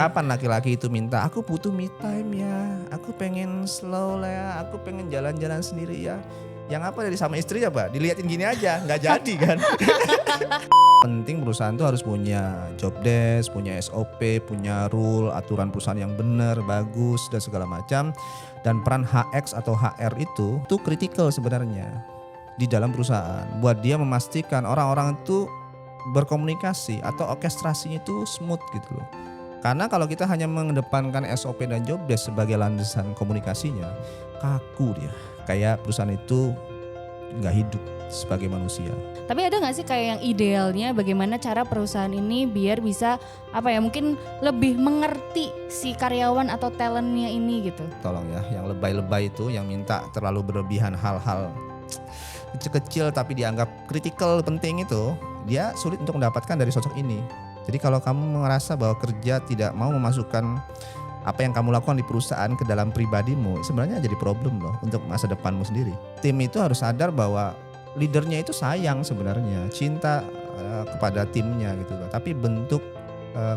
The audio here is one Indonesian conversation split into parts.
Kapan laki-laki itu minta, aku butuh me time ya, aku pengen slow lah ya, aku pengen jalan-jalan sendiri ya. Yang apa dari sama istri ya Pak, diliatin gini aja, nggak jadi kan. Penting perusahaan tuh harus punya job desk, punya SOP, punya rule, aturan perusahaan yang benar, bagus dan segala macam. Dan peran HX atau HR itu kritikal sebenarnya di dalam perusahaan. Buat dia memastikan orang-orang itu berkomunikasi atau orkestrasinya itu smooth gitu loh. Karena kalau kita hanya mengedepankan SOP dan job desk sebagai landasan komunikasinya, kaku dia. Kayak perusahaan itu nggak hidup sebagai manusia. Tapi ada gak sih kayak yang idealnya bagaimana cara perusahaan ini biar bisa mungkin lebih mengerti si karyawan atau talentnya ini gitu. Tolong ya, yang lebay-lebay itu yang minta terlalu berlebihan hal-hal kecil-kecil tapi dianggap kritikal penting itu, dia sulit untuk mendapatkan dari sosok ini. Jadi kalau kamu merasa bahwa kerja tidak mau memasukkan apa yang kamu lakukan di perusahaan ke dalam pribadimu, sebenarnya jadi problem loh untuk masa depanmu sendiri. Tim itu harus sadar bahwa leadernya itu sayang sebenarnya, cinta kepada timnya gitu loh. Tapi bentuk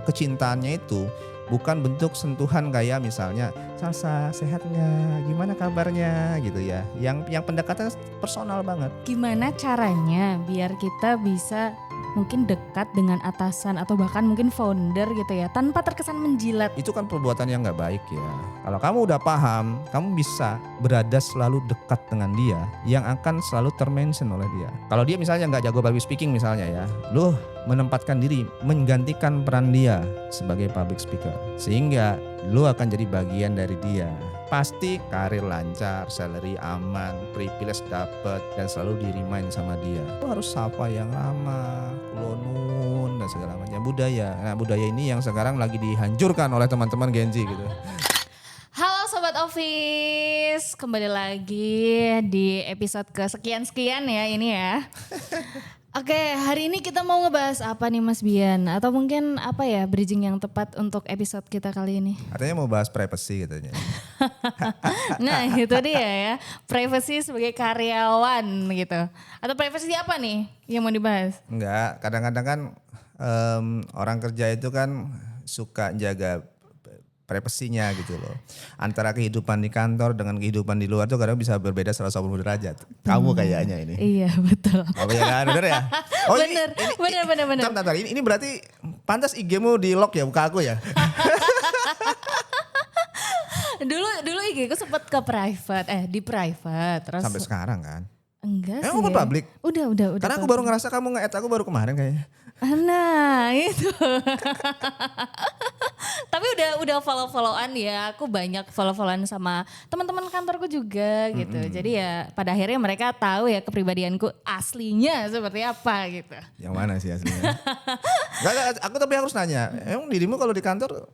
kecintaannya itu bukan bentuk sentuhan kayak misalnya Salsa sehatnya, gimana kabarnya gitu ya. Yang pendekatan personal banget. Gimana caranya biar kita bisa mungkin dekat dengan atasan atau bahkan mungkin founder gitu ya, tanpa terkesan menjilat. Itu kan perbuatan yang gak baik ya. Kalau kamu udah paham, kamu bisa berada selalu dekat dengan dia yang akan selalu termention oleh dia. Kalau dia misalnya gak jago public speaking misalnya ya, lu menempatkan diri menggantikan peran dia sebagai public speaker. Sehingga lu akan jadi bagian dari dia. Pasti karir lancar, salary aman, privilege dapat dan selalu di-remind sama dia. Lu harus sapa yang ramah, kulonun dan segala macam budaya. Nah, budaya ini yang sekarang lagi dihancurkan oleh teman-teman Gen Z gitu. Halo Sobat Office, kembali lagi di episode kesekian-sekian ya ini ya. Oke, hari ini kita mau ngebahas apa nih Mas Bian? Atau mungkin bridging yang tepat untuk episode kita kali ini? Katanya mau bahas privacy katanya. Nah itu dia ya, privacy sebagai karyawan gitu. Atau privacy apa nih yang mau dibahas? Enggak, kadang-kadang kan orang kerja itu kan suka jaga privasinya gitu loh. Antara kehidupan di kantor dengan kehidupan di luar tuh kadang bisa berbeda 180 derajat. Kamu kayaknya ini. Iya betul. Apa ya kan? Bener ya? Oh bener. Ini berarti pantas IG-mu di lock ya, buka aku ya? dulu IG ku sempat ke private, di private. Terus sampai sekarang kan? Enggak sih. Emang public? Udah. Karena aku baru ngerasa kamu nge-add aku baru kemarin kayaknya. Nah itu. Tapi udah follow-followan ya. Aku banyak follow-followan sama teman-teman kantorku juga gitu. Jadi ya pada akhirnya mereka tahu ya kepribadianku aslinya seperti apa gitu. Yang mana sih aslinya? Gak, aku tapi harus nanya. Emang dirimu kalau di kantor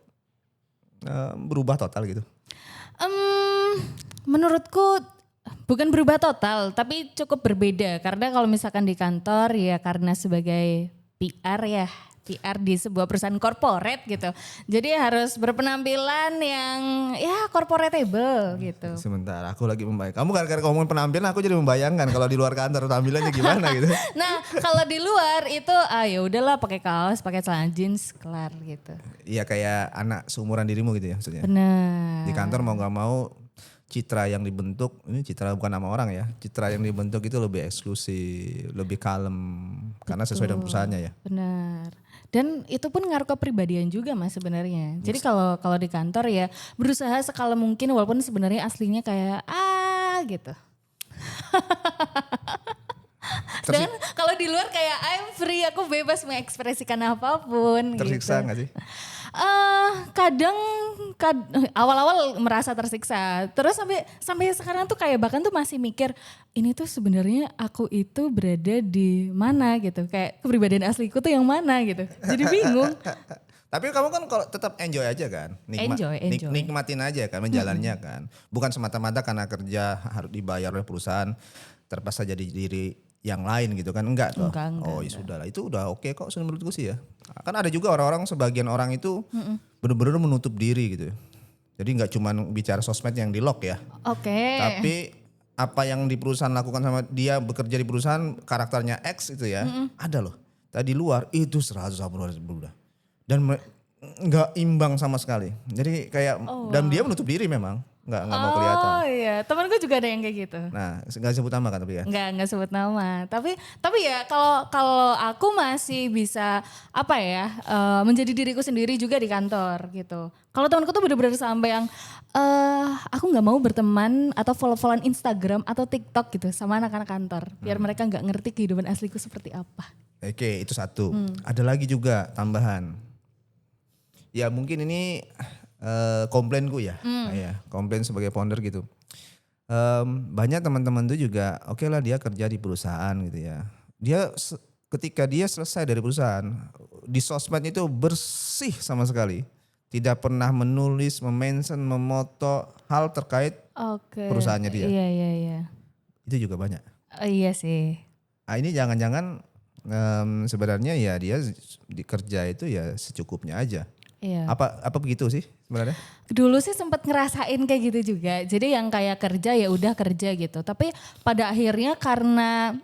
berubah total gitu? Menurutku bukan berubah total, tapi cukup berbeda. Karena kalau misalkan di kantor ya karena sebagai PR di sebuah perusahaan corporate gitu. Jadi harus berpenampilan yang ya corporatable gitu. Sebentar, aku lagi membayangkan. Kamu gara-gara ngomongin penampilan aku jadi membayangkan kalau di luar kantor tampilannya gimana gitu. Nah, kalau di luar itu ya udahlah pakai kaos, pakai celana jeans, kelar gitu. Iya kayak anak seumuran dirimu gitu ya maksudnya. Benar. Di kantor mau gak mau citra yang dibentuk, ini citra bukan nama orang ya, citra yang dibentuk itu lebih eksklusif, lebih kalem. Karena sesuai dengan perusahaannya ya. Benar. Dan itu pun ngaruh ke pribadian juga Mas sebenarnya. Jadi kalau di kantor ya berusaha sekala mungkin walaupun sebenarnya aslinya kayak gitu. Dan kalau di luar kayak I'm free, aku bebas mengekspresikan apapun. Tersiksa gitu. gak sih? Kadang awal-awal merasa tersiksa. Terus sampai sekarang tuh kayak bahkan tuh masih mikir ini tuh sebenarnya aku itu berada di mana gitu. Kayak kepribadian asliku tuh yang mana gitu. Jadi bingung. Tapi kamu kan kalau tetap enjoy aja kan? Enjoy. Nikmatin aja kan menjalannya kan. Bukan semata-mata karena kerja harus dibayar oleh perusahaan terpaksa jadi diri yang lain gitu kan, enggak toh. Oh ya sudah lah, itu udah oke kok menurutku sih ya. Kan ada juga orang-orang, sebagian orang itu benar-benar menutup diri gitu. Jadi nggak cuma bicara sosmed yang di lock ya. Oke. Tapi apa yang di perusahaan lakukan sama dia bekerja di perusahaan karakternya X itu ya, ada loh. Tadi luar itu 180 derajat berubah. Dan nggak imbang sama sekali. Jadi kayak dan dia menutup diri memang, nggak mau kelihatan. Oh iya, temanku juga ada yang kayak gitu. Nah, nggak sebut nama kan tapi ya. Nggak sebut nama. Tapi ya kalau aku masih bisa apa ya menjadi diriku sendiri juga di kantor gitu. Kalau temanku tuh bener-bener sampai yang aku nggak mau berteman atau follow-followan Instagram atau TikTok gitu sama anak-anak kantor. Biar mereka nggak ngerti kehidupan asliku seperti apa. Oke, itu satu. Ada lagi juga tambahan. Ya mungkin ini komplainku ya, ya komplain sebagai founder gitu. Banyak teman-teman tuh juga oke lah dia kerja di perusahaan gitu ya. Ketika dia selesai dari perusahaan, di sosmed itu bersih sama sekali. Tidak pernah menulis, memention, memoto hal terkait perusahaannya dia. Iya. Itu juga banyak. Iya sih. Nah, ini jangan-jangan sebenarnya ya dia di kerja itu ya secukupnya aja. Iya. Apa begitu sih sebenarnya? Dulu sih sempat ngerasain kayak gitu juga. Jadi yang kayak kerja ya udah kerja gitu. Tapi pada akhirnya karena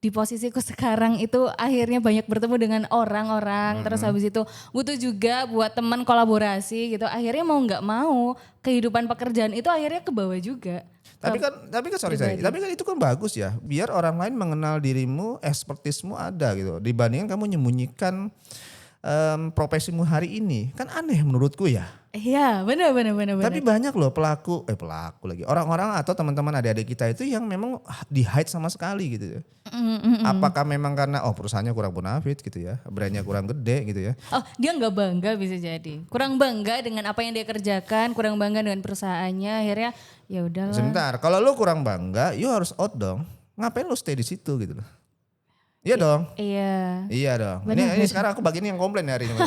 di posisiku sekarang itu akhirnya banyak bertemu dengan orang-orang. Terus habis itu butuh juga buat teman kolaborasi gitu. Akhirnya mau nggak mau kehidupan pekerjaan itu akhirnya ke bawah juga. Tapi kan sorry. Tapi kan itu kan bagus ya. Biar orang lain mengenal dirimu, ekspertismu ada gitu. Dibandingkan kamu menyembunyikan profesimu hari ini. Kan aneh menurutku ya. Iya benar. Tapi banyak loh pelaku lagi. Orang-orang atau teman-teman adik-adik kita itu yang memang di hide sama sekali gitu ya. Apakah memang karena perusahaannya kurang bonafit gitu ya. Brandnya kurang gede gitu ya. Oh dia nggak bangga bisa jadi. Kurang bangga dengan apa yang dia kerjakan. Kurang bangga dengan perusahaannya. Akhirnya ya udahlah. Sebentar, kalau lu kurang bangga, you harus out dong. Ngapain lu stay di situ gitu loh. Iya dong. Iya dong. Ini sekarang aku bagian yang komplain hari ini.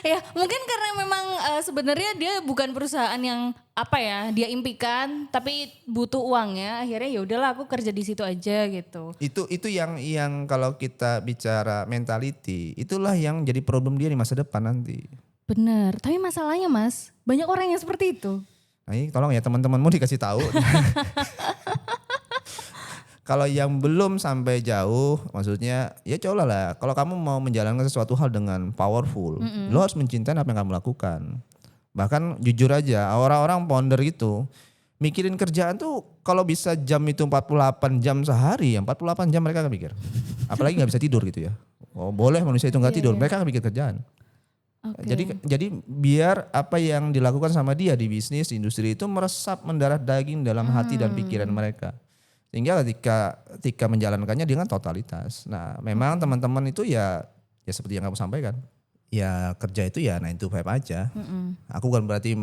Ya mungkin karena memang sebenarnya dia bukan perusahaan yang apa ya dia impikan tapi butuh uangnya akhirnya ya udahlah aku kerja di situ aja gitu. Itu yang kalau kita bicara mentality itulah yang jadi problem dia di masa depan nanti. Bener. Tapi masalahnya Mas banyak orang yang seperti itu. Nah ini tolong ya teman-temanmu dikasih tahu. Kalau yang belum sampai jauh, maksudnya ya coba lah. Kalau kamu mau menjalankan sesuatu hal dengan powerful, lo harus mencintai apa yang kamu lakukan. Bahkan jujur aja, orang-orang founder itu mikirin kerjaan tuh kalau bisa jam itu 48 jam sehari, ya 48 jam mereka akan mikir. Apalagi nggak bisa tidur gitu ya. Oh boleh manusia itu nggak tidur, mereka akan mikir kerjaan. Okay. Jadi biar apa yang dilakukan sama dia di bisnis, di industri itu meresap mendarah daging dalam hati dan pikiran mereka. Sehingga ketika menjalankannya dengan totalitas. Nah memang teman-teman itu ya seperti yang kamu sampaikan. Ya kerja itu ya 9 to 5 aja. Aku bukan berarti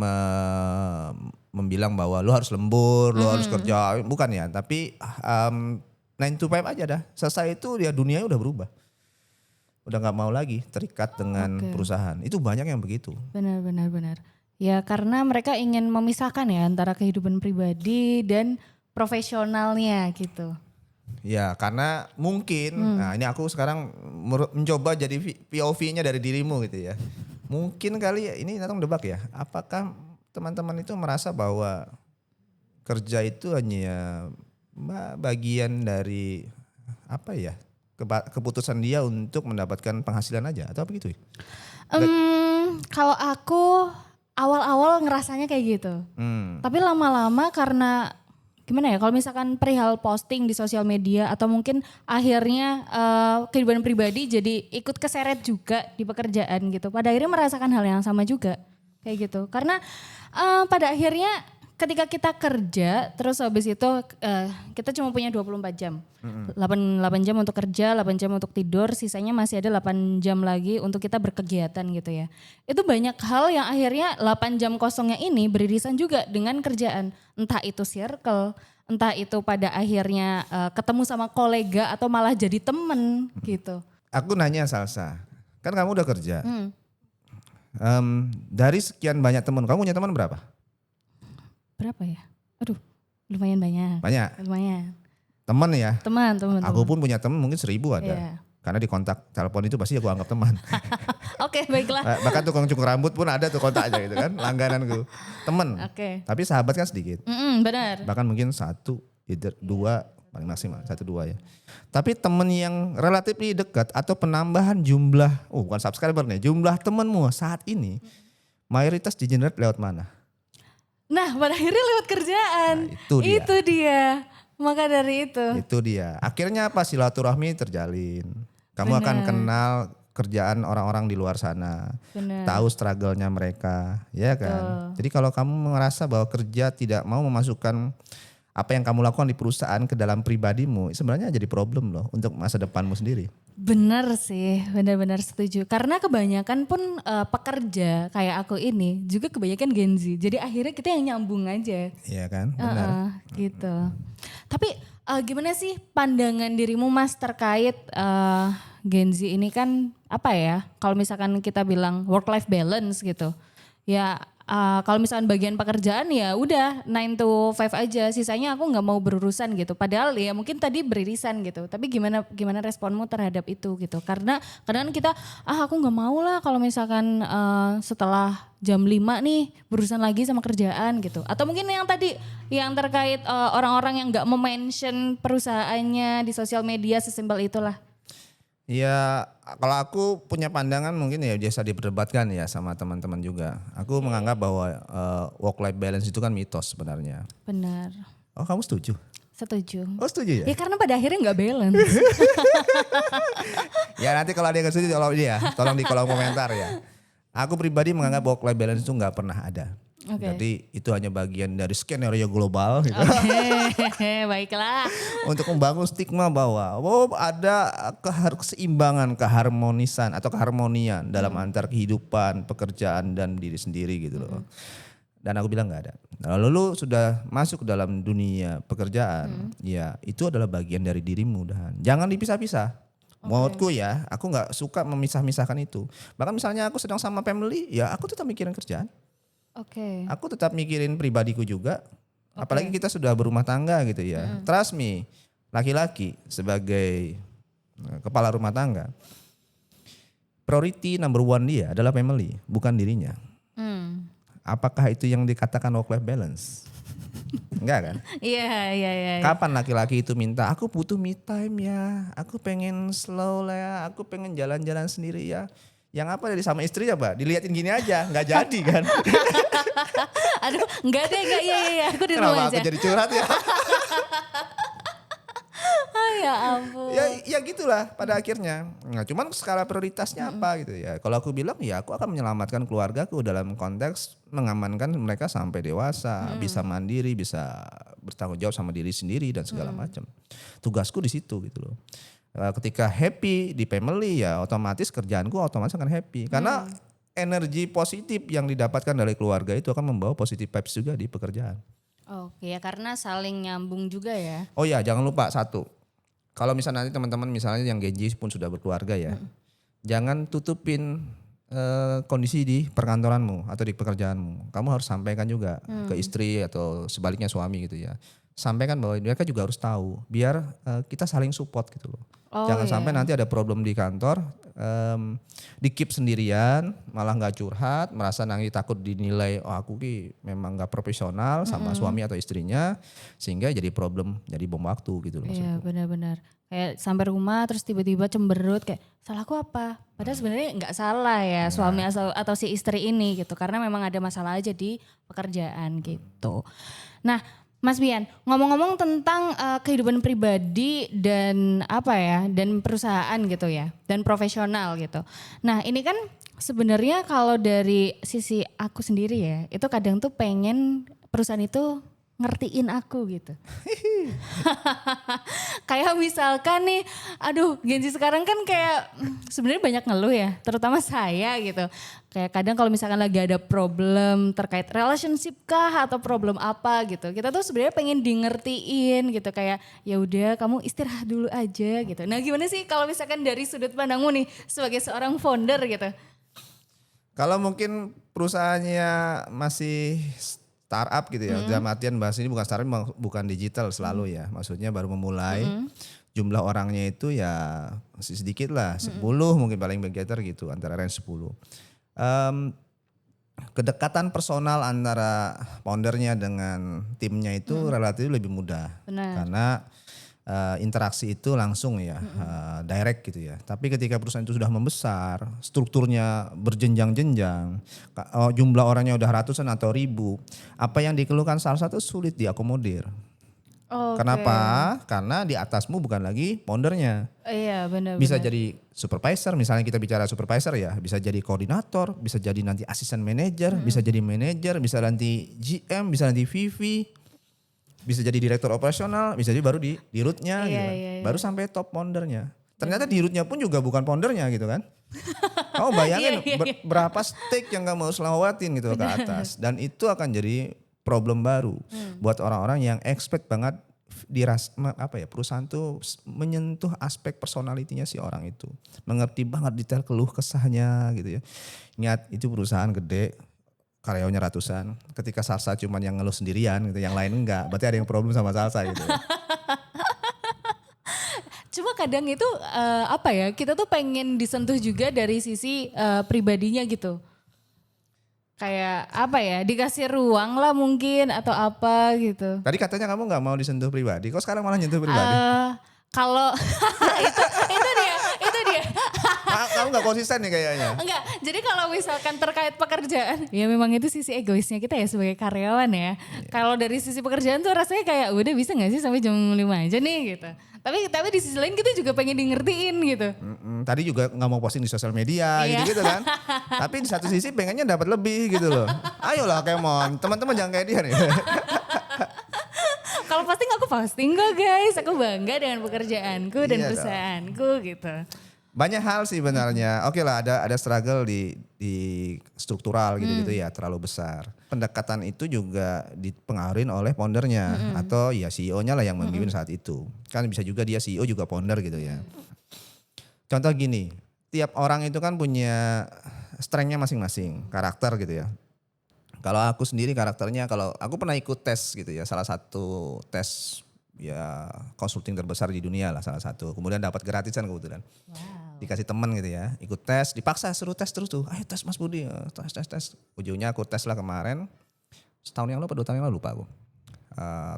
membilang bahwa lu harus lembur, lu harus kerja. Bukan ya, tapi 9 to 5 aja dah. Selesai itu ya dunianya udah berubah. Udah gak mau lagi terikat dengan perusahaan. Itu banyak yang begitu. Benar. Ya karena mereka ingin memisahkan ya antara kehidupan pribadi dan profesionalnya gitu. Ya karena mungkin, nah ini aku sekarang mencoba jadi POV-nya dari dirimu gitu ya. Mungkin kali ya, ini datang debak ya. Apakah teman-teman itu merasa bahwa kerja itu hanya bagian dari apa ya, keputusan dia untuk mendapatkan penghasilan aja atau apa gitu ya? Kalau aku awal-awal ngerasanya kayak gitu. Tapi lama-lama karena gimana ya kalau misalkan perihal posting di sosial media atau mungkin akhirnya kehidupan pribadi jadi ikut keseret juga di pekerjaan gitu. Pada akhirnya merasakan hal yang sama juga kayak gitu. Karena pada akhirnya ketika kita kerja terus habis itu kita cuma punya 24 jam. 8 jam untuk kerja, 8 jam untuk tidur, sisanya masih ada 8 jam lagi untuk kita berkegiatan gitu ya. Itu banyak hal yang akhirnya 8 jam kosongnya ini beririsan juga dengan kerjaan. Entah itu circle, entah itu pada akhirnya ketemu sama kolega atau malah jadi temen gitu. Aku nanya Salsa, kan kamu udah kerja. Dari sekian banyak teman, kamu punya teman berapa? Berapa ya? Aduh lumayan banyak. Lumayan. Teman ya? Teman. Aku pun punya teman mungkin 1000 ada. Yeah. Karena di kontak telepon itu pasti aku anggap teman. Oke, baiklah. Bahkan tukang cukur rambut pun ada tuh kontaknya gitu kan, langgananku. Temen. Oke. Tapi sahabat kan sedikit. Benar. Bahkan mungkin 1, 2, paling maksimal 1-2 ya. Tapi temen yang relatif dekat atau penambahan jumlah, bukan subscriber nih, jumlah temenmu saat ini mayoritas di-generate lewat mana? Nah pada akhirnya lewat kerjaan. Nah, itu dia. Itu dia. Maka dari itu. Itu dia. Akhirnya apa? Silaturahmi terjalin. Kamu akan kenal kerjaan orang-orang di luar sana. Bener. Tahu struggle-nya mereka, ya kan? Jadi kalau kamu merasa bahwa kerja tidak mau memasukkan apa yang kamu lakukan di perusahaan ke dalam pribadimu, sebenarnya jadi problem loh untuk masa depanmu sendiri. Bener sih, benar-benar setuju. Karena kebanyakan pun pekerja kayak aku ini juga kebanyakan Gen Z. Jadi akhirnya kita yang nyambung aja. Iya kan? Benar. Gitu. Tapi gimana sih pandangan dirimu Mas terkait Gen Z ini kan apa ya? Kalau misalkan kita bilang work life balance gitu. Ya kalau misalkan bagian pekerjaan ya udah 9 to 5 aja, sisanya aku nggak mau berurusan gitu. Padahal ya mungkin tadi beririsan gitu. Tapi gimana responmu terhadap itu gitu? Karena kadang kita aku nggak mau lah kalau misalkan setelah jam 5 nih berurusan lagi sama kerjaan gitu. Atau mungkin yang tadi yang terkait orang-orang yang nggak mention perusahaannya di sosial media sesimpel itulah. Ya kalau aku punya pandangan mungkin ya biasa diperdebatkan ya sama teman-teman juga. Aku menganggap bahwa work life balance itu kan mitos sebenarnya. Benar. Oh kamu setuju? Setuju. Oh setuju ya? Ya karena pada akhirnya nggak balance. Ya nanti kalau ada yang setuju tolong di kolom komentar ya. Aku pribadi menganggap work life balance itu nggak pernah ada. Okay. Jadi itu hanya bagian dari skenario global gitu. Oke, baiklah. Untuk membangun stigma bahwa ada keseimbangan, keharmonisan atau keharmonian dalam antar kehidupan, pekerjaan dan diri sendiri gitu loh. Dan aku bilang nggak ada. Nah, lalu lu sudah masuk ke dalam dunia pekerjaan, ya itu adalah bagian dari dirimu dan jangan dipisah-pisah. Menurutku ya, aku nggak suka memisah-misahkan itu. Bahkan misalnya aku sedang sama family, ya aku tetap mikirin kerjaan. Oke. Aku tetap mikirin pribadiku juga. Apalagi kita sudah berumah tangga gitu ya. Trust me, laki-laki sebagai kepala rumah tangga, priority number one dia adalah family, bukan dirinya. Apakah itu yang dikatakan work life balance? Enggak kan? Iya. Kapan laki-laki itu minta, aku butuh me time ya, aku pengen slow lah ya, aku pengen jalan-jalan sendiri ya. Yang apa dari sama istri ya Pak, diliatin gini aja, nggak jadi kan. Aduh, enggak deh, iya, aku di rumah Kenapa aja. aku jadi curhat ya? Ya ampun. Ya gitulah pada akhirnya. Nah cuman skala prioritasnya apa gitu ya. Kalau aku bilang ya aku akan menyelamatkan keluargaku dalam konteks mengamankan mereka sampai dewasa. Bisa mandiri, bisa bertanggung jawab sama diri sendiri dan segala macam. Tugasku di situ gitu loh. Ketika happy di family ya otomatis kerjaanku otomatis akan happy. Karena energi positif yang didapatkan dari keluarga itu akan membawa positive vibes juga di pekerjaan. Oke ya karena saling nyambung juga ya. Oh ya jangan lupa satu. Kalau misalnya nanti teman-teman misalnya yang Gen Z pun sudah berkeluarga ya. Jangan tutupin kondisi di perkantoranmu atau di pekerjaanmu. Kamu harus sampaikan juga ke istri atau sebaliknya suami gitu ya. Sampaikan bahwa mereka juga harus tahu biar kita saling support gitu loh. Jangan sampai nanti ada problem di kantor, di keep sendirian, malah nggak curhat, merasa nanti takut dinilai, oh aku ki memang nggak profesional sama suami atau istrinya, sehingga jadi problem, jadi bom waktu gitu loh. Iya benar-benar. Kayak sampai rumah terus tiba-tiba cemberut kayak salahku apa? Padahal sebenarnya nggak salah ya suami atau si istri ini gitu, karena memang ada masalah aja di pekerjaan gitu. Nah. Mas Bian, ngomong-ngomong tentang kehidupan pribadi dan apa ya, dan perusahaan gitu ya, dan profesional gitu. Nah ini kan sebenarnya kalau dari sisi aku sendiri ya, itu kadang tuh pengen perusahaan itu ngertiin aku gitu. Kayak misalkan nih, aduh Gen Z sekarang kan kayak sebenarnya banyak ngeluh ya, terutama saya gitu. Kayak kadang kalau misalkan lagi ada problem terkait relationship kah atau problem apa gitu, kita tuh sebenarnya pengen di ngertiin gitu, kayak ya udah kamu istirahat dulu aja gitu. Nah gimana sih kalau misalkan dari sudut pandangmu nih sebagai seorang founder gitu? Kalau mungkin perusahaannya masih startup gitu ya, dalam artian bahas ini bukan startup, bukan digital selalu ya, maksudnya baru memulai, jumlah orangnya itu ya masih sedikit lah, 10 mungkin paling begitu gitu, antara range 10. Kedekatan personal antara foundernya dengan timnya itu relatif lebih mudah. Benar. Karena interaksi itu langsung ya, direct gitu ya. Tapi ketika perusahaan itu sudah membesar, strukturnya berjenjang-jenjang, jumlah orangnya udah ratusan atau ribu, apa yang dikeluhkan Salsa itu sulit diakomodir. Oke. Kenapa? Karena di atasmu bukan lagi foundernya. Iya benar. Bisa jadi supervisor, misalnya kita bicara supervisor ya, bisa jadi koordinator, bisa jadi nanti asisten manajer, bisa jadi manajer, bisa nanti GM, bisa nanti VP, bisa jadi direktur operasional, bisa jadi baru di root-nya gitu kan. Iya. Baru sampai top foundernya. Ternyata di root-nya pun juga bukan foundernya gitu kan. Kamu bayangin Iya. berapa stake yang kamu harus lewatin gitu ke atas. Dan itu akan jadi problem baru buat orang-orang yang expect banget perusahaan tuh menyentuh aspek personalitinya si orang itu. Mengerti banget detail keluh kesahnya gitu ya. Ingat itu perusahaan gede, karyawannya ratusan. Ketika Salsa cuman yang ngeluh sendirian gitu, yang lain enggak. Berarti ada yang problem sama Salsa gitu. Cuma kadang itu kita tuh pengen disentuh juga dari sisi pribadinya gitu. Kayak dikasih ruang lah mungkin atau apa gitu. Tadi katanya kamu nggak mau disentuh pribadi, kok sekarang malah nyentuh pribadi? Kalau itu dia. Kamu nggak konsisten nih kayaknya. Enggak, jadi kalau misalkan terkait pekerjaan, ya memang itu sisi egoisnya kita ya sebagai karyawan ya. Kalau dari sisi pekerjaan tuh rasanya kayak udah bisa gak sih sampai jam 5 aja nih gitu. Tapi di sisi lain kita juga pengen di ngertiin gitu. Tadi juga nggak mau posting di sosial media gitu kan. Tapi di satu sisi pengennya dapat lebih gitu loh. Ayolah Kemon, teman-teman jangan kayak dia nih. Kalau posting aku posting kok guys, aku bangga dengan pekerjaanku dan Iya perusahaanku gitu. Banyak hal sih sebenarnya. Oke lah ada struggle di struktural gitu-gitu ya, terlalu besar. Pendekatan itu juga dipengaruhi oleh foundernya atau ya CEO-nya lah yang memimpin saat itu. Kan bisa juga dia CEO juga founder gitu ya. Contoh gini, tiap orang itu kan punya strength-nya masing-masing, karakter gitu ya. Kalau aku sendiri karakternya, kalau aku pernah ikut tes gitu ya, salah satu tes ya konsulting terbesar di dunia lah salah satu. Kemudian dapat gratisan kebetulan. Wow. Dikasih teman gitu ya, ikut tes, dipaksa suruh tes terus tuh. Ayo tes Mas Budi, tes. Ujungnya aku tes lah kemarin, setahun yang lalu atau 2 tahun yang lalu lupa aku.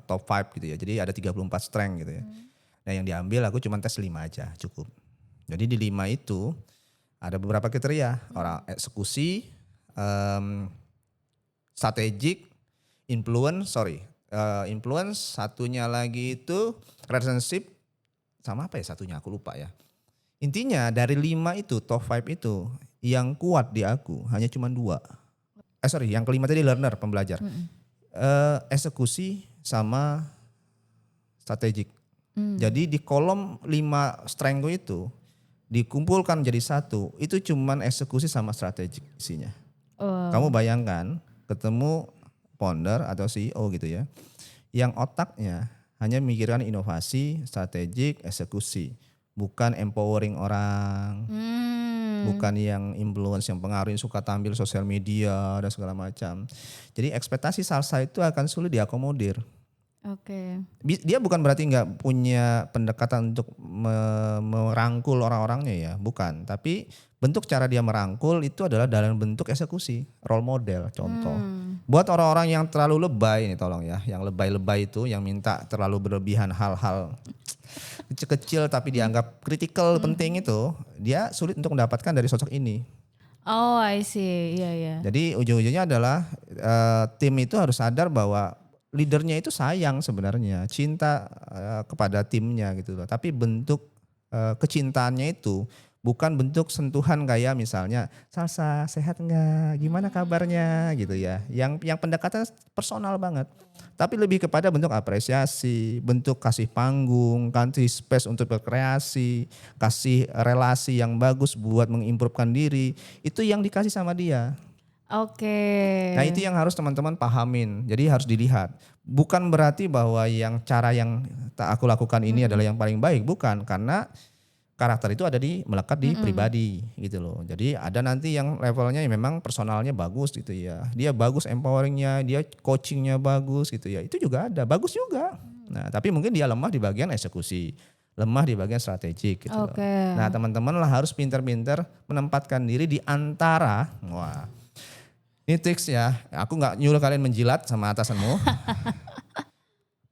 Top 5 gitu ya, jadi ada 34 strength gitu ya. Nah yang diambil aku cuma tes 5 aja cukup. Jadi di 5 itu ada beberapa kriteria, orang eksekusi, strategic, influence, satunya lagi itu relationship, sama apa ya satunya aku lupa ya. Intinya dari 5 itu, top 5 itu yang kuat di aku hanya cuma 2. Yang kelima tadi learner, pembelajar. Eksekusi sama strategic. Jadi di kolom 5 strength itu dikumpulkan jadi satu, itu cuman eksekusi sama strategic isinya. Kamu bayangkan ketemu founder atau CEO gitu ya, yang otaknya hanya memikirkan inovasi, strategik, eksekusi, bukan empowering orang, bukan yang influence, yang pengaruhin suka tampil sosial media dan segala macam. Jadi ekspektasi Salsa itu akan sulit diakomodir. Oke. Dia bukan berarti nggak punya pendekatan untuk merangkul orang-orangnya ya, bukan. Tapi bentuk cara dia merangkul itu adalah dalam bentuk eksekusi, role model, contoh. Buat orang-orang yang terlalu lebay ini tolong ya, yang lebay-lebay itu, yang minta terlalu berlebihan hal-hal kecil-kecil tapi dianggap kritikal penting itu, dia sulit untuk mendapatkan dari sosok ini. Oh I see, iya. Jadi ujung-ujungnya adalah tim itu harus sadar bahwa leadernya itu sayang sebenarnya, cinta kepada timnya gitu loh. Tapi bentuk kecintaannya itu bukan bentuk sentuhan kayak misalnya Salsa sehat enggak, gimana kabarnya gitu ya. Yang pendekatan personal banget. Tapi lebih kepada bentuk apresiasi, bentuk kasih panggung, kasih space untuk berkreasi, kasih relasi yang bagus buat mengimprovekan diri. Itu yang dikasih sama dia. Oke. Nah itu yang harus teman-teman pahamin. Jadi harus dilihat. Bukan berarti bahwa cara yang tak aku lakukan ini adalah yang paling baik. Bukan, karena karakter itu ada melekat di pribadi gitu loh. Jadi ada nanti yang levelnya yang memang personalnya bagus gitu ya. Dia bagus empoweringnya, dia coachingnya bagus gitu ya. Itu juga ada, bagus juga. Nah tapi mungkin dia lemah di bagian eksekusi. Lemah di bagian strategik gitu loh. Nah teman-teman lah harus pintar-pintar menempatkan diri di antara, ini tips ya, aku gak nyuruh kalian menjilat sama atasanmu.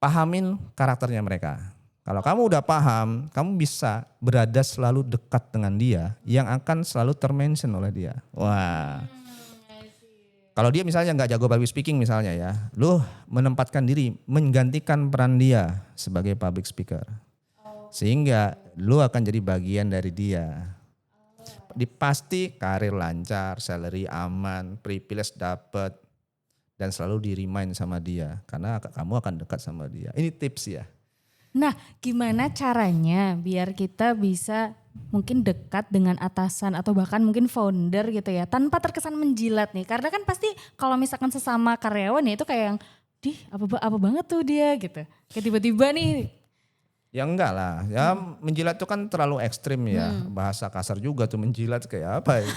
Pahamin karakternya mereka. Kalau kamu udah paham, kamu bisa berada selalu dekat dengan dia yang akan selalu termention oleh dia. Wah. Kalau dia misalnya nggak jago public speaking misalnya ya, lu menempatkan diri menggantikan peran dia sebagai public speaker. Sehingga lu akan jadi bagian dari dia. Pasti karir lancar, salary aman, privilege dapat dan selalu di-remind sama dia karena kamu akan dekat sama dia. Ini tips ya. Nah, gimana caranya biar kita bisa mungkin dekat dengan atasan atau bahkan mungkin founder gitu ya, tanpa terkesan menjilat nih. Karena kan pasti kalau misalkan sesama karyawan ya itu kayak yang, apa banget tuh dia gitu. Kayak tiba-tiba nih. Ya enggak lah, ya menjilat itu kan terlalu ekstrim ya. Bahasa kasar juga tuh menjilat kayak apa ya.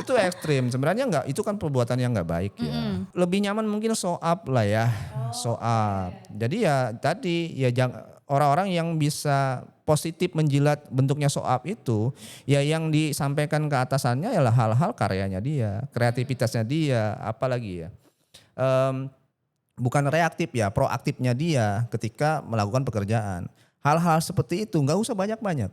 Itu ekstrim, sebenarnya enggak, itu kan perbuatan yang enggak baik ya. Lebih nyaman mungkin show up lah ya, show up. Jadi ya tadi ya orang-orang yang bisa positif menjilat bentuknya show up itu ya yang disampaikan ke atasannya ialah hal-hal karyanya dia, kreativitasnya dia, apalagi ya. Bukan reaktif ya, proaktifnya dia ketika melakukan pekerjaan. Hal-hal seperti itu nggak usah banyak-banyak.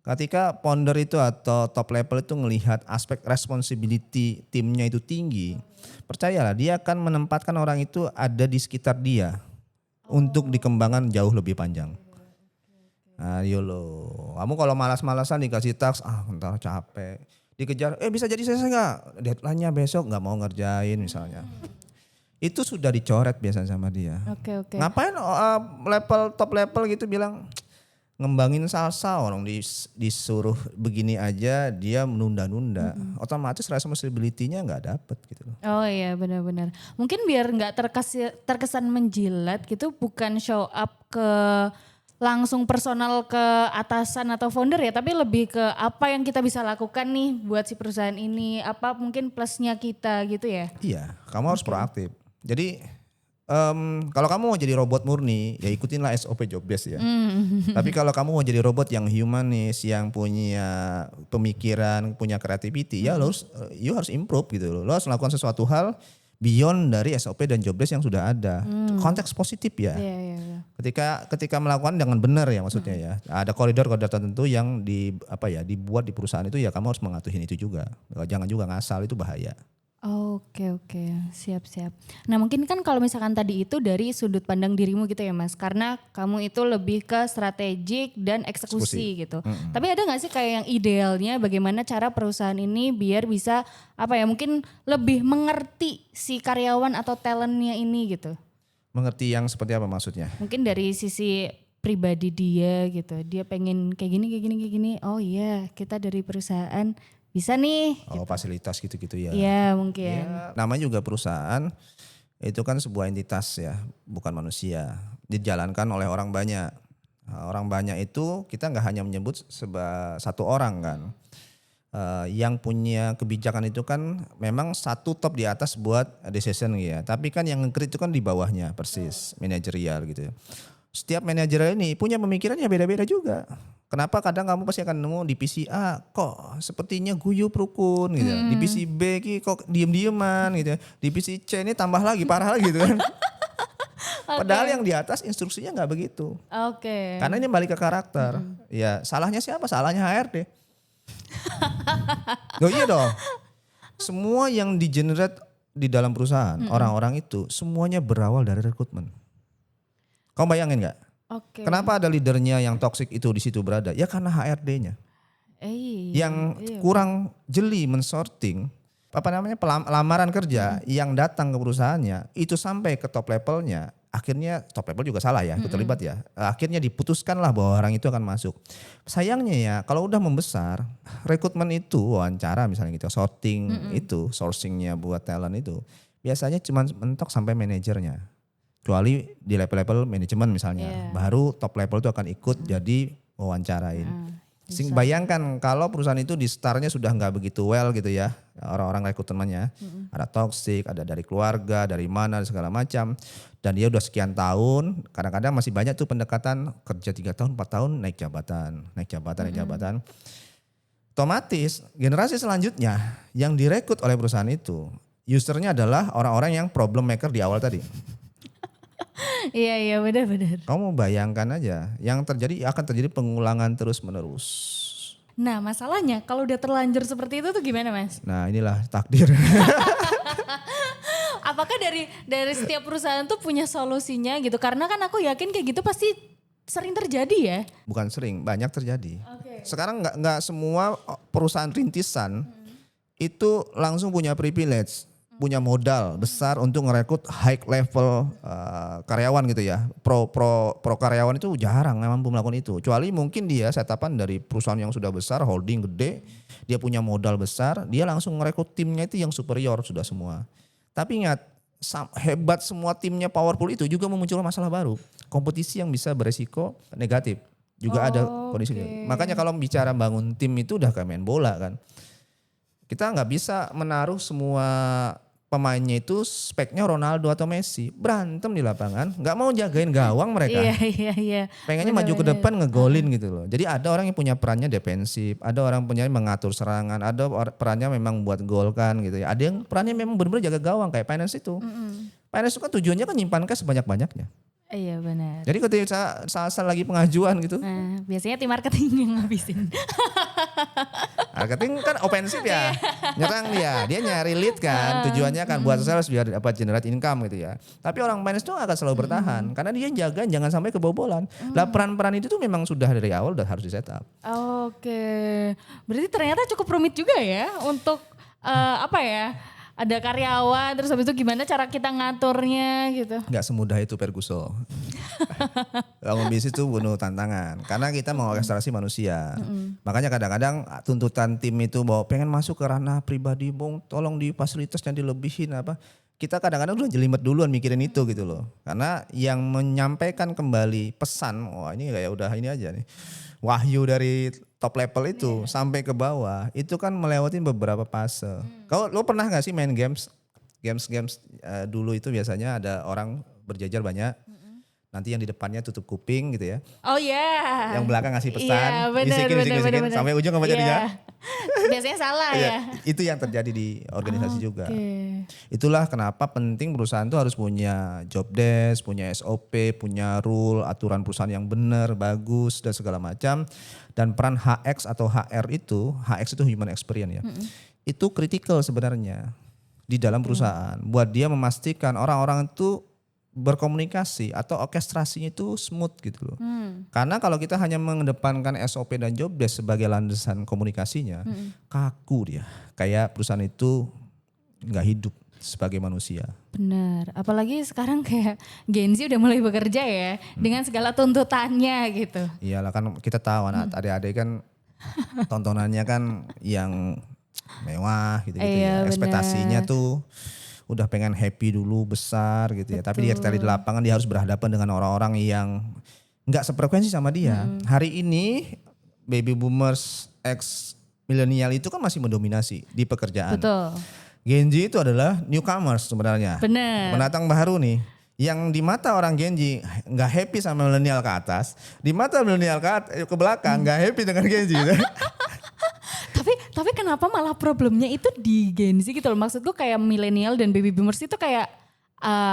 Ketika founder itu atau top level itu melihat aspek responsibility timnya itu tinggi, percayalah dia akan menempatkan orang itu ada di sekitar dia untuk dikembangkan jauh lebih panjang. Ayo lo, kamu kalau malas-malasan dikasih task, entar capek, dikejar, bisa jadi selesai nggak? Deadline-nya besok nggak mau ngerjain misalnya. Itu sudah dicoret biasanya sama dia. Oke. Ngapain top level gitu bilang ngembangin salsa, orang disuruh begini aja dia menunda-nunda. Otomatis responsibility-nya nggak dapet gitu loh. Oh iya benar-benar. Mungkin biar nggak terkesan menjilat gitu, bukan show up ke langsung personal ke atasan atau founder ya, tapi lebih ke apa yang kita bisa lakukan nih buat si perusahaan ini, apa mungkin plusnya kita gitu ya. Iya, kamu harus proaktif. Jadi kalau kamu mau jadi robot murni, ya ikutinlah SOP job desk ya. Tapi kalau kamu mau jadi robot yang humanis, yang punya pemikiran, punya creativity, ya you harus improve gitu loh. Lo harus melakukan sesuatu hal beyond dari SOP dan job desk yang sudah ada. Konteks positif ya. Iya. Ketika melakukan dengan benar ya maksudnya ya. Ada koridor-koridor tertentu yang dibuat di perusahaan itu ya kamu harus mematuhi itu juga. Jangan juga ngasal, itu bahaya. Oke, siap. Nah mungkin kan kalau misalkan tadi itu dari sudut pandang dirimu gitu ya Mas, karena kamu itu lebih ke strategik dan eksekusi gitu. Tapi ada gak sih kayak yang idealnya bagaimana cara perusahaan ini biar bisa mungkin lebih mengerti si karyawan atau talentnya ini gitu? Mengerti yang seperti apa maksudnya? Mungkin dari sisi pribadi dia gitu, dia pengen kayak gini. Oh iya, kita dari perusahaan bisa nih. Oh gitu. Fasilitas gitu-gitu ya. Iya mungkin. Ya, namanya juga perusahaan itu kan sebuah entitas ya, bukan manusia. Dijalankan oleh orang banyak. Orang banyak itu kita nggak hanya menyebut satu orang kan. Yang punya kebijakan itu kan memang satu top di atas buat decision ya. Tapi kan yang nge-create itu kan di bawahnya persis, manajerial gitu. Setiap manajer ini punya pemikirannya beda-beda juga. Kenapa kadang kamu pasti akan nemu divisi A kok sepertinya guyup rukun gitu. Divisi B kok diem-dieman gitu. Divisi C ini tambah lagi parah lagi gitu kan. Padahal yang di atas instruksinya nggak begitu. Oke. Karena ini balik ke karakter. Ya salahnya siapa? Salahnya HRD. Loh iya dong. Semua yang di-generate di dalam perusahaan, orang-orang itu semuanya berawal dari rekrutmen. Kamu bayangin nggak? Oke. Kenapa ada leadernya yang toksik itu di situ berada? Ya karena HRD-nya. Yang kurang jeli mensorting lamaran kerja yang datang ke perusahaannya itu sampai ke top levelnya. Akhirnya top level juga salah ya, ikut terlibat ya. Akhirnya diputuskanlah bahwa orang itu akan masuk. Sayangnya ya kalau udah membesar, rekrutmen itu wawancara misalnya gitu, sorting itu, sourcingnya buat talent itu biasanya cuma mentok sampai manajernya. Kecuali di level-level manajemen misalnya, baru top level itu akan ikut jadi wawancarain. Bayangkan kalau perusahaan itu di startnya sudah nggak begitu well gitu ya, orang-orang rekrutmennya, ada toxic, ada dari keluarga, dari mana segala macam, dan dia udah sekian tahun, kadang-kadang masih banyak tuh pendekatan kerja 3 tahun, 4 tahun naik jabatan. Otomatis generasi selanjutnya yang direkrut oleh perusahaan itu, usernya adalah orang-orang yang problem maker di awal tadi. Iya benar-benar. Kamu bayangkan aja, yang terjadi akan terjadi pengulangan terus menerus. Nah masalahnya kalau udah terlanjur seperti itu tuh gimana Mas? Nah inilah takdir. Apakah dari setiap perusahaan tuh punya solusinya gitu? Karena kan aku yakin kayak gitu pasti sering terjadi ya. Bukan sering, banyak terjadi. Oke. Sekarang nggak semua perusahaan rintisan itu langsung punya privilege, punya modal besar untuk ngerekrut high level karyawan gitu ya. Pro karyawan itu jarang mampu melakukan itu. Kecuali mungkin dia setapan dari perusahaan yang sudah besar, holding gede, dia punya modal besar, dia langsung ngerekrut timnya itu yang superior sudah semua. Tapi ingat, hebat semua timnya powerful itu juga memunculkan masalah baru. Kompetisi yang bisa beresiko negatif. Juga ada kondisinya. Makanya kalau bicara bangun tim itu udah kayak main bola kan. Kita nggak bisa menaruh semua pemainnya itu speknya Ronaldo atau Messi. Berantem di lapangan, nggak mau jagain gawang mereka. Iya. Pengennya maju ke depan ngegolin gitu loh. Jadi ada orang yang punya perannya defensif, ada orang punya mengatur serangan, ada perannya memang buat gol kan gitu ya. Ada yang perannya memang benar-benar jaga gawang kayak finance itu. Finance itu kan tujuannya kan nyimpan cash sebanyak-banyaknya. Iya benar. Jadi ketika saat lagi pengajuan gitu, Nah, biasanya tim marketing yang ngabisin. marketing kan ofensif ya, nyerang dia nyari lead kan, tujuannya kan buat sales biar dapat generate income gitu ya. Tapi orang finance tuh akan selalu bertahan karena dia jaga jangan sampai kebobolan. Lah peran-peran itu tuh memang sudah dari awal udah harus di setup. Oke, berarti ternyata cukup rumit juga ya untuk apa ya? Ada karyawan, terus habis itu gimana cara kita ngaturnya gitu. Nggak semudah itu Perguso. Bangun bisnis itu penuh tantangan karena kita mengorkestrasi manusia. Makanya kadang-kadang tuntutan tim itu bahwa pengen masuk ke ranah pribadi, bong tolong di fasilitasnya dilebihin apa. Kita kadang-kadang udah jelimet duluan mikirin itu gitu loh. Karena yang menyampaikan kembali pesan, wah ini kayak udah ini aja nih. Wahyu dari top level itu sampai ke bawah itu kan melewati beberapa fase. Kau lo pernah gak sih main games dulu itu biasanya ada orang berjajar banyak. Nanti yang di depannya tutup kuping gitu ya. Oh iya. Yang belakang ngasih pesan, Iya, bisikin sampai ujung apa jadinya? Biasanya salah ya. Itu yang terjadi di organisasi juga. Oke. Itulah kenapa penting perusahaan itu harus punya job desk, punya SOP, punya rule, aturan perusahaan yang benar, bagus dan segala macam. Dan peran HX atau HR itu, HX itu human experience ya. Itu kritikal sebenarnya di dalam perusahaan. Buat dia memastikan orang-orang itu berkomunikasi atau orkestrasinya itu smooth gitu loh. Karena kalau kita hanya mengedepankan SOP dan job desk sebagai landasan komunikasinya, kaku dia. Kayak perusahaan itu nggak hidup sebagai manusia. Benar, apalagi sekarang kayak Gen Z udah mulai bekerja ya dengan segala tuntutannya gitu. Iyalah kan kita tahu anak adik-adik kan tontonannya kan yang mewah gitu Iya, ya. Ekspektasinya tuh udah pengen happy dulu besar gitu ya. Tapi dia ketika di lapangan dia harus berhadapan dengan orang-orang yang nggak sefrekuensi sama dia. Hari ini baby boomers ex milenial itu kan masih mendominasi di pekerjaan. Betul. Gen Z itu adalah newcomers sebenarnya. Benar. Pendatang baru nih. Yang di mata orang Gen Z nggak happy sama milenial ke atas, di mata milenial ke belakang nggak happy dengan Gen Z. Tapi kenapa malah problemnya itu di Gen Z gitu loh. Maksudku kayak milenial dan baby boomers itu kayak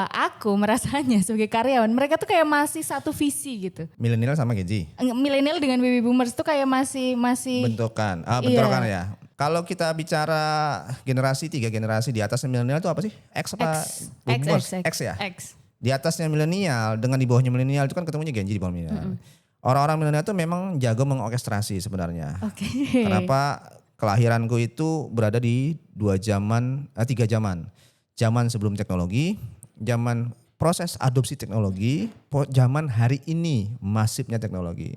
aku merasanya sebagai karyawan mereka tuh kayak masih satu visi gitu. Milenial sama Gen Z. Milenial dengan baby boomers tuh kayak masih Bentrokan ya. Kalau kita bicara generasi 3 generasi di atasnya milenial itu apa sih? X apa? Boomers? X ya? X. Di atasnya milenial dengan di bawahnya milenial itu kan ketemunya Gen Z di bawah milenial. Orang-orang milenial itu memang jago mengorkestrasi sebenarnya. Oke. Kenapa kelahiranku itu berada di 3 zaman. Zaman sebelum teknologi, zaman proses adopsi teknologi, zaman hari ini masifnya teknologi.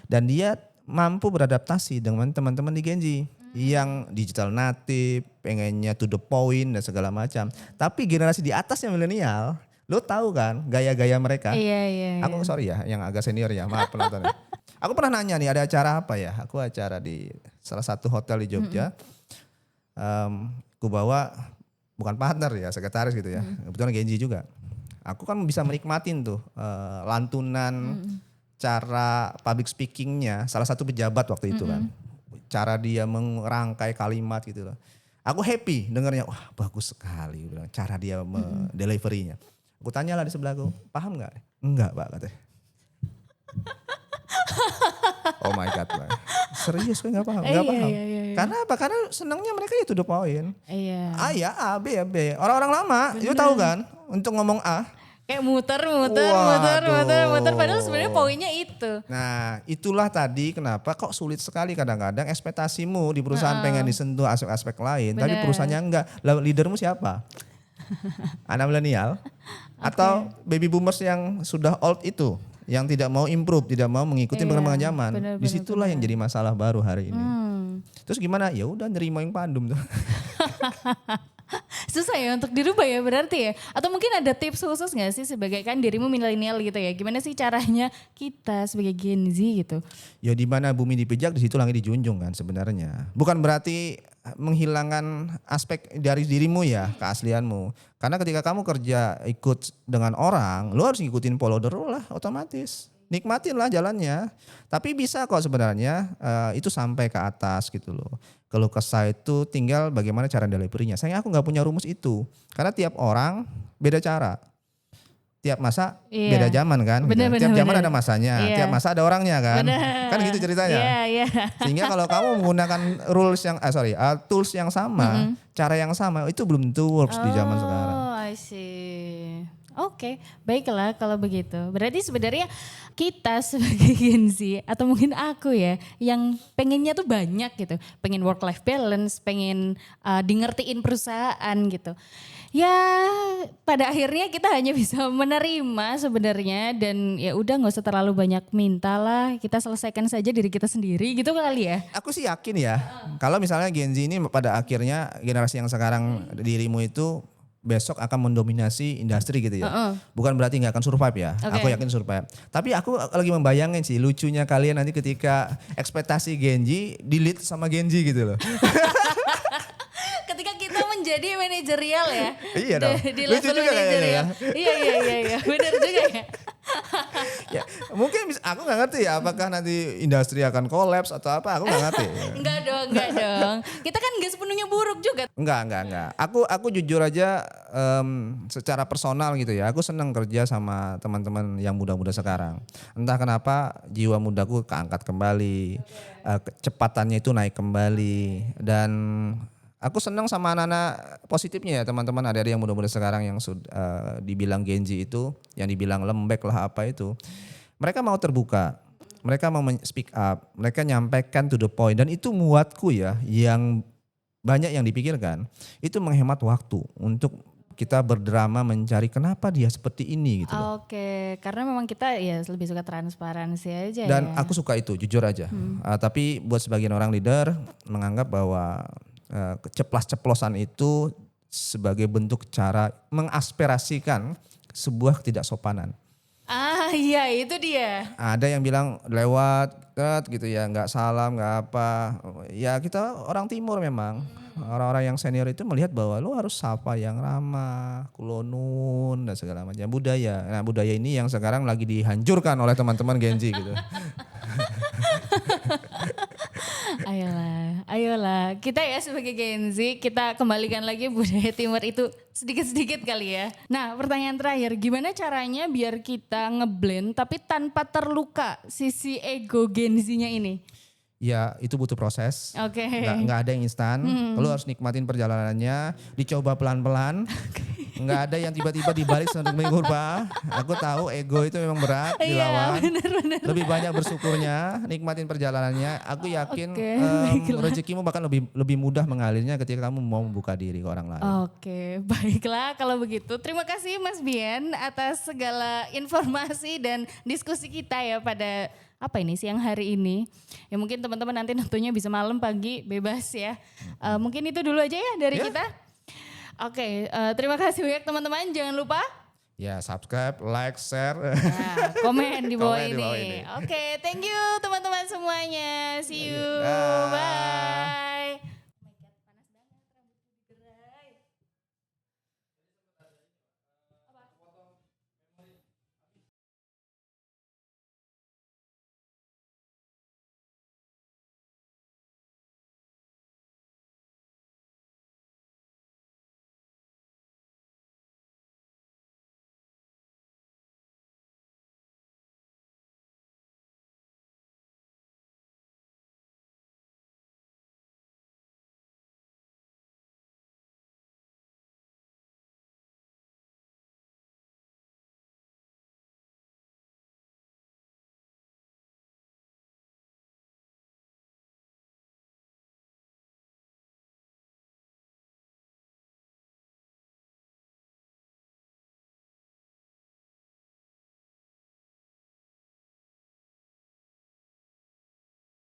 Dan dia mampu beradaptasi dengan teman-teman di Gen Z yang digital native, pengennya to the point dan segala macam. Tapi generasi di atasnya milenial, lo tahu kan gaya-gaya mereka? Iya. Aku sorry ya, yang agak senior ya, maaf penontonnya. Aku pernah nanya nih, ada acara apa ya? Aku acara di salah satu hotel di Jogja. Aku bawa bukan partner ya, sekretaris gitu ya. Kebetulan Gen Z juga. Aku kan bisa menikmatin tuh lantunan, cara public speakingnya. Salah satu pejabat waktu itu kan. Cara dia merangkai kalimat gitu loh. Aku happy dengarnya, wah bagus sekali. Cara dia deliverynya. Aku tanya lah di sebelahku, paham nggak? Enggak Pak katanya. Oh my God lah. Serius gue gak paham? Gak paham. Iya. Karena apa? Karena senangnya mereka ya to the point. Iya. A ya A, B ya B. Orang-orang lama, itu tahu kan? Untuk ngomong A. Kayak muter. Waduh. Padahal sebenarnya poinnya itu. Nah itulah tadi kenapa kok sulit sekali kadang-kadang ekspektasimu di perusahaan pengen disentuh aspek-aspek lain. Tapi Bener. perusahaannya enggak. Lah leadermu siapa? Anak milenial? Atau baby boomers yang sudah old itu? Yang tidak mau improve, tidak mau mengikuti perkembangan zaman. Disitulah yang jadi masalah baru hari ini. Terus gimana? Ya udah nerima yang pandum tuh. Susah ya untuk dirubah ya berarti ya. Atau mungkin ada tips khusus gak sih sebagai kan dirimu milenial gitu ya. Gimana sih caranya kita sebagai Gen Z gitu. Ya di mana bumi dipijak di situ langit dijunjung kan sebenarnya. Bukan berarti menghilangkan aspek dari dirimu ya, keaslianmu. Karena ketika kamu kerja ikut dengan orang, lu harus ngikutin follow the rule lah otomatis. Nikmatin lah jalannya. Tapi bisa kok sebenarnya itu sampai ke atas gitu loh. Kalau kesah itu tinggal bagaimana cara deliverynya. Sayang aku gak punya rumus itu. Karena tiap orang beda cara. Tiap masa beda zaman kan. Bener, Tiap zaman bener. ada masanya. Iya. Tiap masa ada orangnya kan. Bener. Kan gitu ceritanya. Iya. Sehingga kalau kamu menggunakan tools yang sama, cara yang sama itu belum tentu works di zaman sekarang. Oh, I see. Oke, baiklah kalau begitu. Berarti sebenarnya kita sebagai Gen Z atau mungkin aku ya yang pengennya tuh banyak gitu. Pengen work life balance, pengen di ngertiin perusahaan gitu. Ya pada akhirnya kita hanya bisa menerima sebenarnya dan ya udah nggak usah terlalu banyak minta lah. Kita selesaikan saja diri kita sendiri gitu kali ya. Aku sih yakin ya, kalau misalnya Gen Z ini pada akhirnya generasi yang sekarang dirimu itu besok akan mendominasi industri gitu ya. Bukan berarti nggak akan survive ya. Oke. Aku yakin survive. Tapi aku lagi membayangin sih lucunya kalian nanti ketika ekspektasi Gen Z di-lead sama Gen Z gitu loh. Ketika kita menjadi manajerial ya. Iya dong. Di Lucu level juga kayaknya manajerial. Iya. Benar juga ya. Ya, mungkin aku nggak ngerti ya apakah nanti industri akan kolaps atau apa, aku nggak ngerti. Enggak dong. Kita kan enggak sepenuhnya buruk juga. Enggak. Aku jujur aja secara personal gitu ya. Aku senang kerja sama teman-teman yang muda-muda sekarang. Entah kenapa jiwa mudaku keangkat kembali, kecepatannya itu naik kembali dan aku senang sama anak-anak positifnya ya teman-teman adik-adik yang muda-muda sekarang yang sudah dibilang Gen Z itu, yang dibilang lembek lah apa itu. Mereka mau terbuka, mereka mau speak up, mereka nyampaikan to the point dan itu muatku ya yang banyak yang dipikirkan. Itu menghemat waktu untuk kita berdrama mencari kenapa dia seperti ini gitu loh. Oke, karena memang kita ya lebih suka transparansi aja Dan ya. aku suka itu jujur aja. Tapi buat sebagian orang leader menganggap bahwa keceplas-ceplosan itu sebagai bentuk cara mengaspirasikan sebuah ketidaksopanan. Iya itu dia. Ada yang bilang lewat gitu ya, nggak salam, nggak apa. Ya kita orang timur memang. Orang-orang yang senior itu melihat bahwa lu harus sapa yang ramah, kulonun dan segala macam budaya. Nah budaya ini yang sekarang lagi dihancurkan oleh teman-teman Gen Z gitu. Ayolah. Kita ya sebagai Gen Z, kita kembalikan lagi budaya timur itu sedikit-sedikit kali ya. Nah pertanyaan terakhir, gimana caranya biar kita ngeblend tapi tanpa terluka sisi ego Gen Z-nya ini? Ya itu butuh proses. Oke. Nggak ada yang instan. Lu harus nikmatin perjalanannya, dicoba pelan-pelan. Nggak ada yang tiba-tiba dibalik sedemikian kurva. Aku tahu ego itu memang berat dilawan. Bener. Lebih banyak bersyukurnya, nikmatin perjalanannya. Aku yakin Baiklah. rezekimu bahkan lebih mudah mengalirnya ketika kamu mau membuka diri ke orang lain. Oke, baiklah kalau begitu. Terima kasih Mas Bien atas segala informasi dan diskusi kita ya pada siang hari ini. Ya mungkin teman-teman nanti nontonnya bisa malam, pagi, bebas ya. Mungkin itu dulu aja ya dari kita. Oke, terima kasih banyak teman-teman. Jangan lupa Ya subscribe, like, share. komen di bawah Komen di bawah ini. ini. Oke, thank you teman-teman semuanya. See you. Dah. Bye.